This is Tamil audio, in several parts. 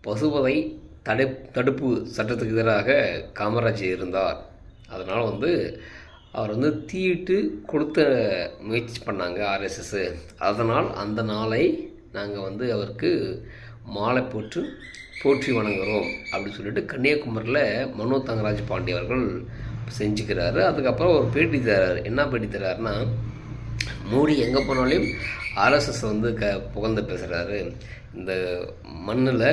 பசுவதை தடுப்பு சட்டத்துக்கு எதிராக காமராஜ் இருந்தார். அதனால் அவர் தீயிட்டு கொடுத்த முயற்சி பண்ணாங்க ஆர்எஸ்எஸ்ஸு. அதனால் அந்த நாளை நாங்கள் அவருக்கு மாலை போற்றி வணங்குகிறோம் அப்படின்னு சொல்லிட்டு கன்னியாகுமரியில் மனோ தங்கராஜ் பாண்டி அவர்கள் செஞ்சுக்கிறாரு. அதுக்கப்புறம் ஒரு பேட்டி தர்றாரு. என்ன பேட்டி தர்றாருன்னா, மோடி எங்கே போனாலும் ஆர்எஸ்எஸ் புகழ்ந்து பேசுகிறாரு. இந்த மண்ணில்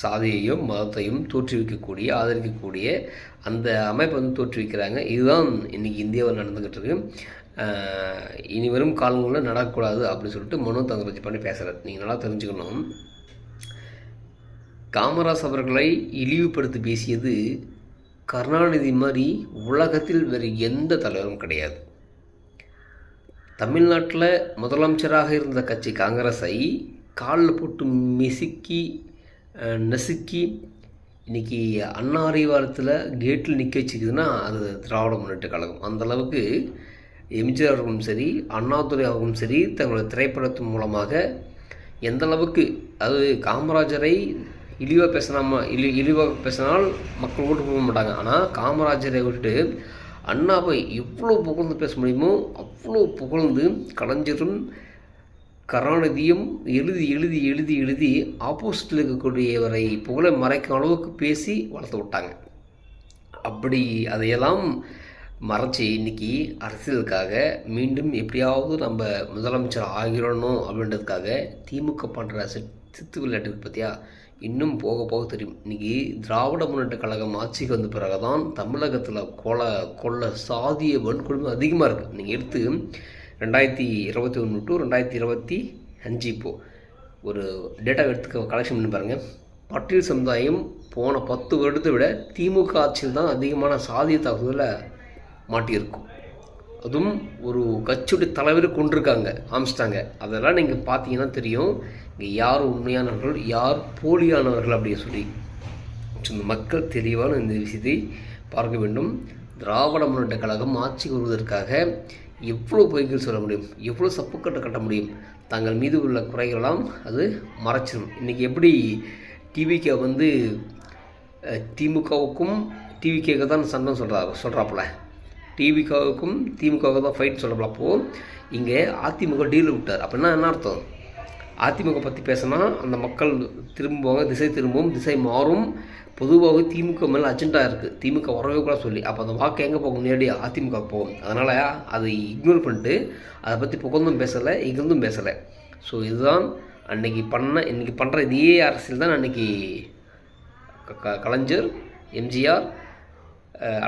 சாதியையும் மதத்தையும் தோற்றுவிக்கக்கூடிய ஆதரிக்கக்கூடிய அந்த அமைப்பை தோற்றுவிக்கிறாங்க. இதுதான் இன்றைக்கி இந்தியாவில் நடந்துக்கிட்டு இருக்கு. இனி வரும் காலங்களில் நடக்கக்கூடாது அப்படின்னு சொல்லிட்டு மனோ தங்கராஜ் பண்ணி பேசுகிறார். நீங்கள் நல்லா தெரிஞ்சுக்கணும், காமராஜ் அவர்களை இழிவுபடுத்தி பேசியது கருணாநிதி மாதிரி உலகத்தில் வேறு எந்த தலைவரும் கிடையாது. தமிழ்நாட்டில் முதலமைச்சராக இருந்த கட்சி காங்கிரஸை காலில் போட்டு நசுக்கி இன்றைக்கி அண்ணா அறிவாலயத்தில் கேட்டில் நிற்க வச்சுக்குதுன்னா அது திராவிட முன்னேற்ற கழகம். அந்தளவுக்கு எம்ஜிஆர் அவர்களும் சரி, அண்ணாதுரை அவர்களும் சரி, தங்களுடைய திரைப்படத்தின் மூலமாக எந்தளவுக்கு காமராஜரை இழிவாக பேசினால் மக்கள் ஓட்டு போக மாட்டாங்க. ஆனால் காமராஜரை விட்டு அண்ணாவை எவ்வளோ புகழ்ந்து பேச முடியுமோ அவ்வளோ புகழ்ந்து கலைஞரும் கருணாநிதியும் எழுதி ஆப்போசிட்டில் இருக்கக்கூடியவரை புகழை மறைக்கும் அளவுக்கு பேசி வளர்த்து விட்டாங்க. அப்படி அதையெல்லாம் மறைச்சி இன்றைக்கி அரசியலுக்காக மீண்டும் எப்படியாவது நம்ம முதலமைச்சர் ஆகிடணும் அப்படின்றதுக்காக திமுக பண்ணுற சித்து விளையாட்டுக்கு பற்றியா இன்னும் போக போக தெரியும். இன்றைக்கி திராவிட முன்னேற்ற கழகம் ஆட்சிக்கு வந்த பிறகு தான் தமிழகத்தில் கொள்ள சாதிய வன்கொடுமை அதிகமாக இருக்குது. நீங்கள் எடுத்து 2021 to 2025 இப்போது ஒரு டேட்டா எடுத்து கலெக்ஷன் பண்ணி பாருங்கள். பட்டியல் சமுதாயம் போன 10 வருடத்தை விட திமுக ஆட்சியில் தான் அதிகமான சாதிய தாக்குதலை மாட்டியிருக்கும். அதுவும் ஒரு கட்சியுடைய தலைவரை கொண்டிருக்காங்க, ஆரம்பிச்சிட்டாங்க. அதெல்லாம் நீங்கள் பார்த்தீங்கன்னா தெரியும் இங்கே யார் உண்மையானவர்கள் யார் போலியானவர்கள் அப்படின்னு சொல்லி. இந்த மக்கள் தெளிவான இந்த விஷயத்தை பார்க்க வேண்டும். திராவிட முன்னேற்ற கழகம் ஆட்சிக்கு வருவதற்காக எவ்வளோ பொய்கள் சொல்ல முடியும், எவ்வளோ சப்புக்கட்டை கட்ட முடியும், தங்கள் மீது உள்ள குறைகளெல்லாம் அது மறைச்சிடும். இன்றைக்கி எப்படி டிவிகே திமுகவுக்கும் டிவிகேக்கு தான் சண்டை சொல்கிறாப்புல, டிவிகாவுக்கும் திமுகவுக்கு தான் ஃபைட் சொல்கிறப்பல. அப்போது இங்கே அதிமுக டீல் விட்டார். அப்படின்னா என்ன அர்த்தம்? அதிமுக பற்றி பேசினா அந்த மக்கள் திரும்புவாங்க, திசை மாறும். பொதுவாகவே திமுக மேலே அஜெண்டா இருக்குது, திமுக வரவே கூட சொல்லி. அப்போ அந்த வாக்கு எங்கே போகும்? நேரடியாக அதிமுக போகும். அதனால் அதை இக்னோர் பண்ணிட்டு அதை பற்றி புகழ்ந்தும் பேசலை, இங்கிருந்தும் பேசலை. ஸோ இதுதான் இன்றைக்கி பண்ணுற இதே அரசியல் தான் அன்றைக்கி கலைஞர், எம்ஜிஆர்,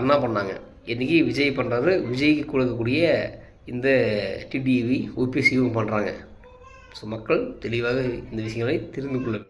அண்ணா பண்ணாங்க. இன்றைக்கி விஜய் பண்ணுறாரு. விஜய்க்கு கொடுக்கக்கூடிய இந்த டிடிவி ஓபிஎஸ் பண்ணுறாங்க. ஸோ மக்கள் தெளிவாக இந்த விஷயங்களை தெரிந்து கொள்ள வேண்டும்.